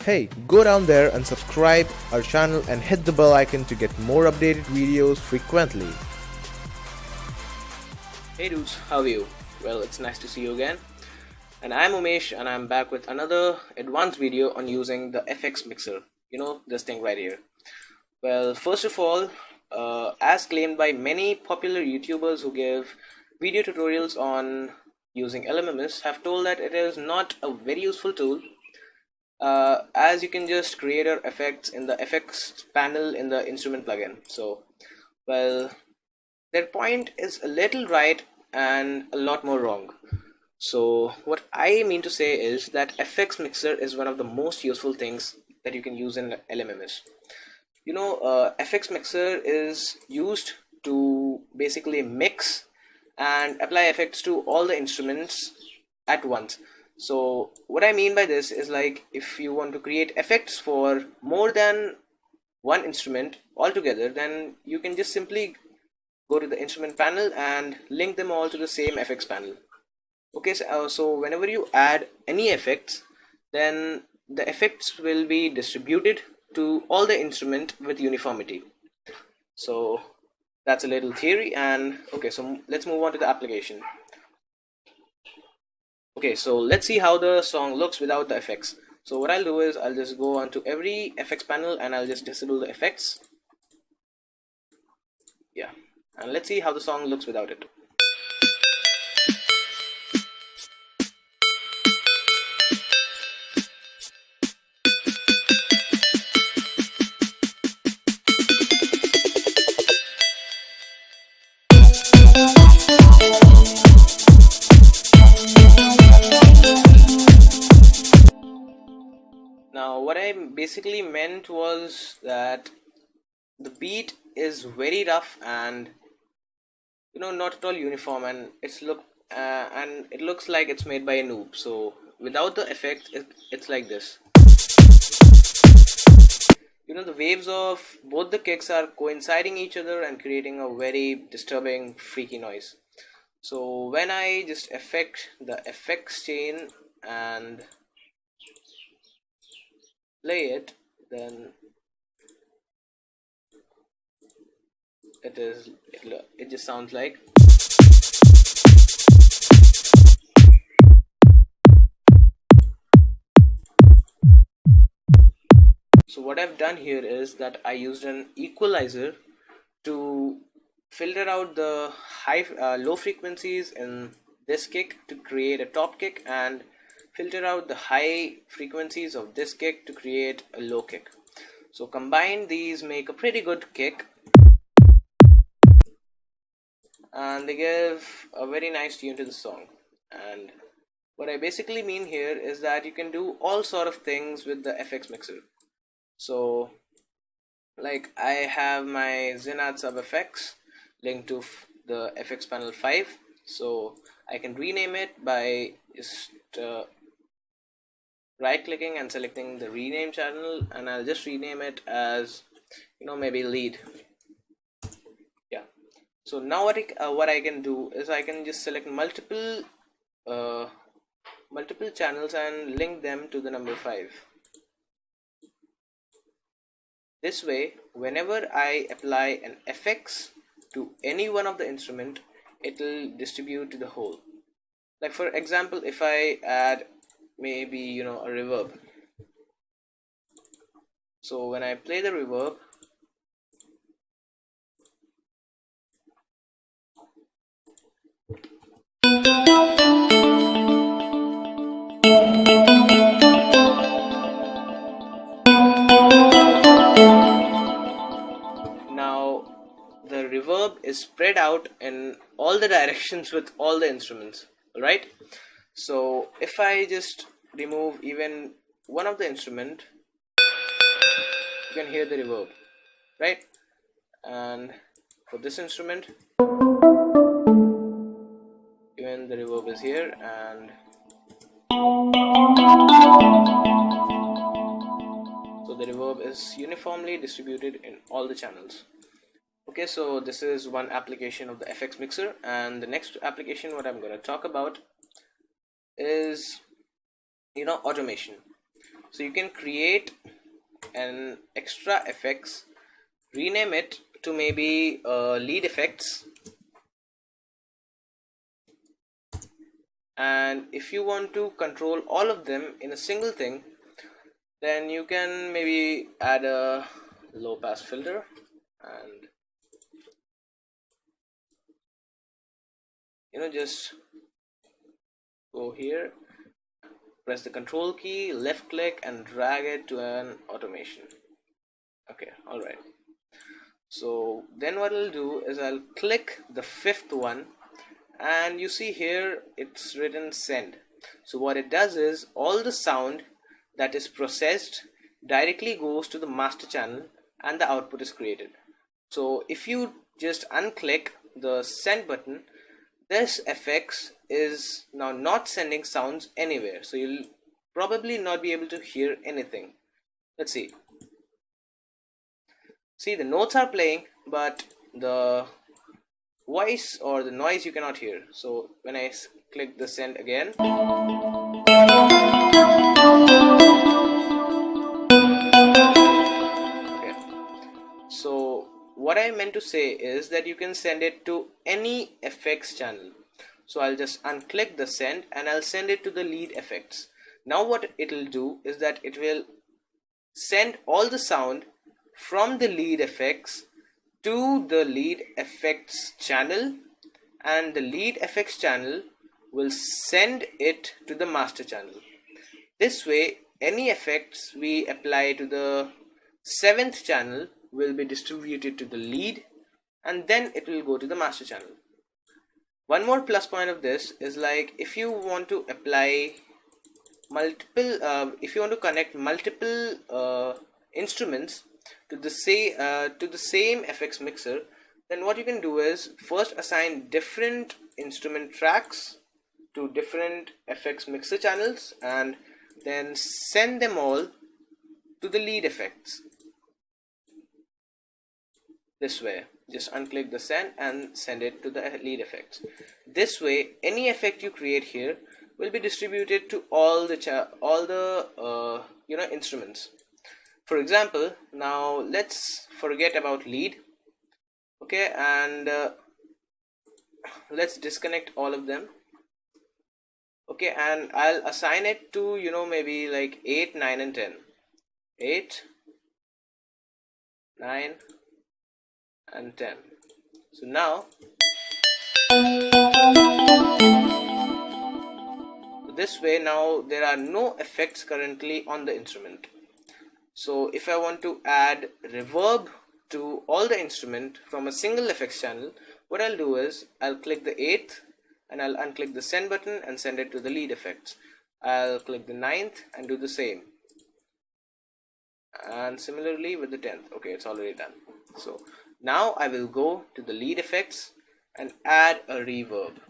Hey, go down there and subscribe our channel and hit the bell icon to get more updated videos frequently. Hey dudes, how are you? Well, it's nice to see you again. And I'm Umesh and I'm back with another advanced video on using the FX mixer. You know, this thing right here. Well, first of all, as claimed by many popular YouTubers who give video tutorials on using LMMS, have told that it is not a very useful tool, as you can just create your effects in the effects panel in the instrument plugin. So, well, their point is a little right and a lot more wrong. So what I mean to say is that FX mixer is one of the most useful things that you can use in LMMS. You know, FX mixer is used to basically mix and apply effects to all the instruments at once. So what I mean by this is, like, if you want to create effects for more than one instrument altogether, then you can just simply go to the instrument panel and link them all to the same FX panel. Okay, so whenever you add any effects, then the effects will be distributed to all the instrument with uniformity. So that's a little theory. And okay, so let's move on to the application. Okay, so let's see how the song looks without the effects. So what I'll do is I'll just go onto every FX panel and I'll just disable the effects. Yeah, and let's see how the song looks without it. Now what I basically meant was that the beat is very rough and, you know, not at all uniform, and it looks like it's made by a noob. So without the effect, it's like this. You know, the waves of both the kicks are coinciding each other and creating a very disturbing, freaky noise. So when I just affect the effects chain and play it, then it just sounds like. So what I've done here is that I used an equalizer to filter out the low frequencies in this kick to create a top kick, and filter out the high frequencies of this kick to create a low kick. So combined, these make a pretty good kick, and they give a very nice tune to the song. And what I basically mean here is that you can do all sort of things with the FX mixer. So, like, I have my Zenad sub FX linked to the FX panel 5, so I can rename it by just right clicking and selecting the rename channel, and I'll just rename it as, you know, maybe lead. Yeah. So now what I can do is I can just select multiple channels and link them to the number 5. This way, whenever I apply an FX to any one of the instrument, it will distribute to the whole. Like, for example, if I add maybe, you know, a reverb. So when I play the reverb, now the reverb is spread out in all the directions with all the instruments, right? So if I just remove even one of the instrument, you can hear the reverb, right? And for this instrument, even the reverb is here, and so the reverb is uniformly distributed in all the channels. Okay, so this is one application of the FX mixer, and the next application what I'm going to talk about is, you know, automation. So you can create an extra effects, rename it to maybe lead effects, and if you want to control all of them in a single thing, then you can maybe add a low pass filter, and just go here, press the control key, left click, and drag it to an automation. Okay, alright. So then what I'll do is I'll click the fifth one, and you see here it's written send. So what it does is all the sound that is processed directly goes to the master channel and the output is created. So if you just unclick the send button, this FX is now not sending sounds anywhere, so you'll probably not be able to hear anything. Let's see. See, the notes are playing, but the voice or the noise you cannot hear. So when I click the send again, okay. So what I meant to say is that you can send it to any FX channel. So I'll just unclick the send and I'll send it to the lead effects. Now what it will do is that it will send all the sound from the lead effects to the lead effects channel, and the lead effects channel will send it to the master channel. This way any effects we apply to the 7th channel will be distributed to the lead, and then it will go to the master channel. One more plus point of this is, like, if you want to apply multiple if you want to connect multiple instruments to the same FX mixer, then what you can do is first assign different instrument tracks to different FX mixer channels and then send them all to the lead effects. This way, just unclick the send and send it to the lead effects. This way any effect you create here will be distributed to all the instruments. For example, now let's forget about lead, okay, and let's disconnect all of them, okay, and I'll assign it to maybe like 8, 9 and 10. 8, 9 and 10. So now this way now there are no effects currently on the instrument. So if I want to add reverb to all the instrument from a single effects channel, what I'll do is I'll click the 8th and I'll unclick the send button and send it to the lead effects. I'll click the 9th and do the same, and similarly with the 10th. Okay, it's already done. So now I will go to the lead effects and add a reverb.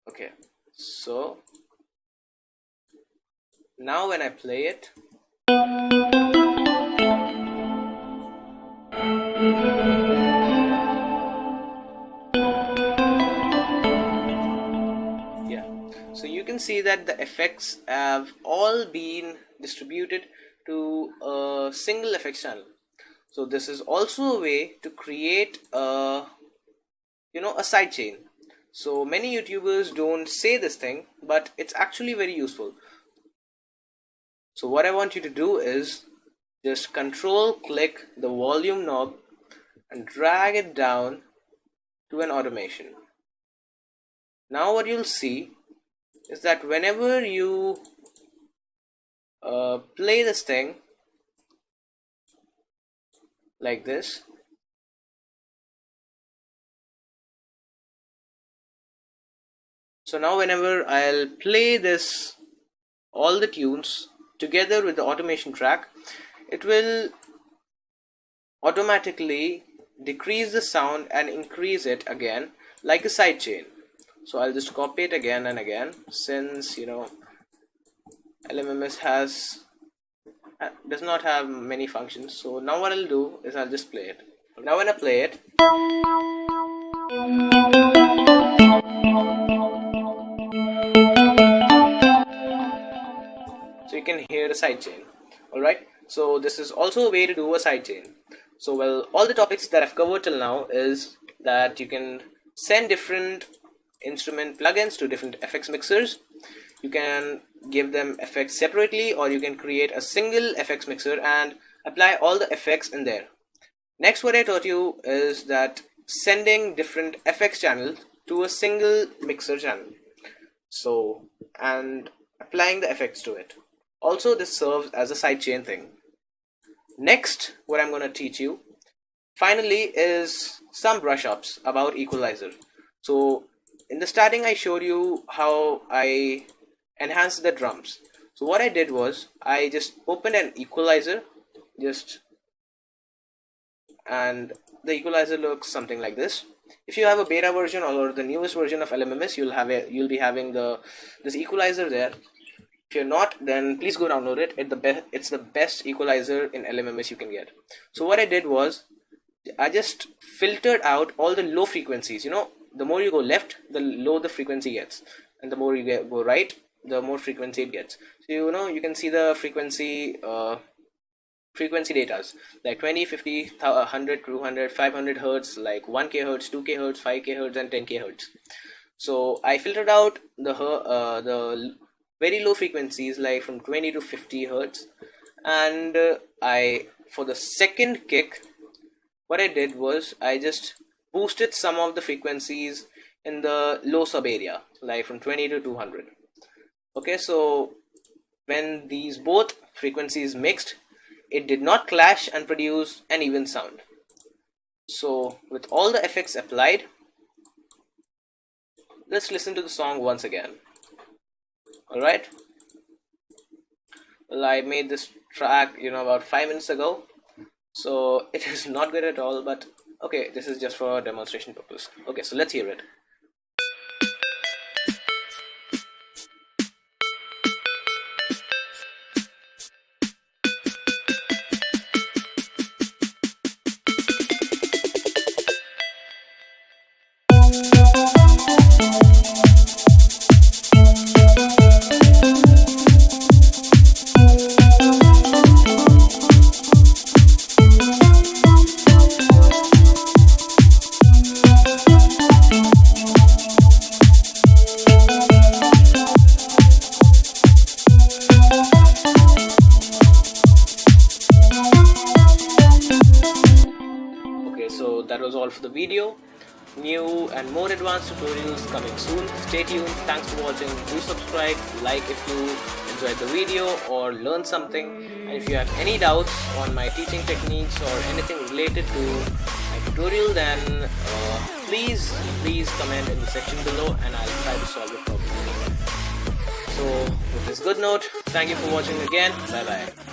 Okay, so now when I play it, yeah, so you can see that the effects have all been distributed to a single effects channel. So this is also a way to create a sidechain. So many YouTubers don't say this thing, but it's actually very useful. So what I want you to do is just control click the volume knob and drag it down to an automation. Now what you'll see is that whenever you play this thing like this, so now whenever I'll play this, all the tunes together with the automation track, it will automatically decrease the sound and increase it again like a sidechain. So I'll just copy it again and again, since LMMS does not have many functions. So now what I'll do is I'll just play it. Now when I play it, so you can hear the sidechain. Alright, so this is also a way to do a sidechain. So well, all the topics that I've covered till now is that you can send different instrument plugins to different FX mixers. You can give them effects separately, or you can create a single FX mixer and apply all the effects in there. Next, what I taught you is that sending different FX channels to a single mixer channel, so and applying the effects to it. Also, this serves as a sidechain thing. Next, what I'm going to teach you finally is some brush ups about equalizer. So in the starting, I showed you how I enhanced the drums. So what I did was I just opened an equalizer, and the equalizer looks something like this. If you have a beta version or the newest version of LMMS, you'll be having this equalizer there. If you're not, then please go download it. It's the best equalizer in LMMS you can get. So what I did was I just filtered out all the low frequencies. You know, the more you go left, the low the frequency gets, and the more you go right, the more frequency it gets. So you can see the frequency datas like 20, 50, 100, 200, 500 hertz, like 1k hertz, 2k hertz, 5k hertz, and 10k hertz. So I filtered out the very low frequencies, like from 20 to 50 hertz, and for the second kick, what I did was I just boosted some of the frequencies in the low sub area, like from 20 to 200. Okay, so when these both frequencies mixed, it did not clash and produce an even sound. So with all the effects applied, let's listen to the song once again. Alright, well, I made this track about 5 minutes ago, so it is not good at all, but okay, this is just for demonstration purpose. Okay, so let's hear it. So that was all for the video. New and more advanced tutorials coming soon. Stay tuned. Thanks for watching. Do subscribe, like if you enjoyed the video or learned something. And if you have any doubts on my teaching techniques or anything related to my tutorial, then please comment in the section below and I'll try to solve your problem. So with this good note, thank you for watching again. Bye bye.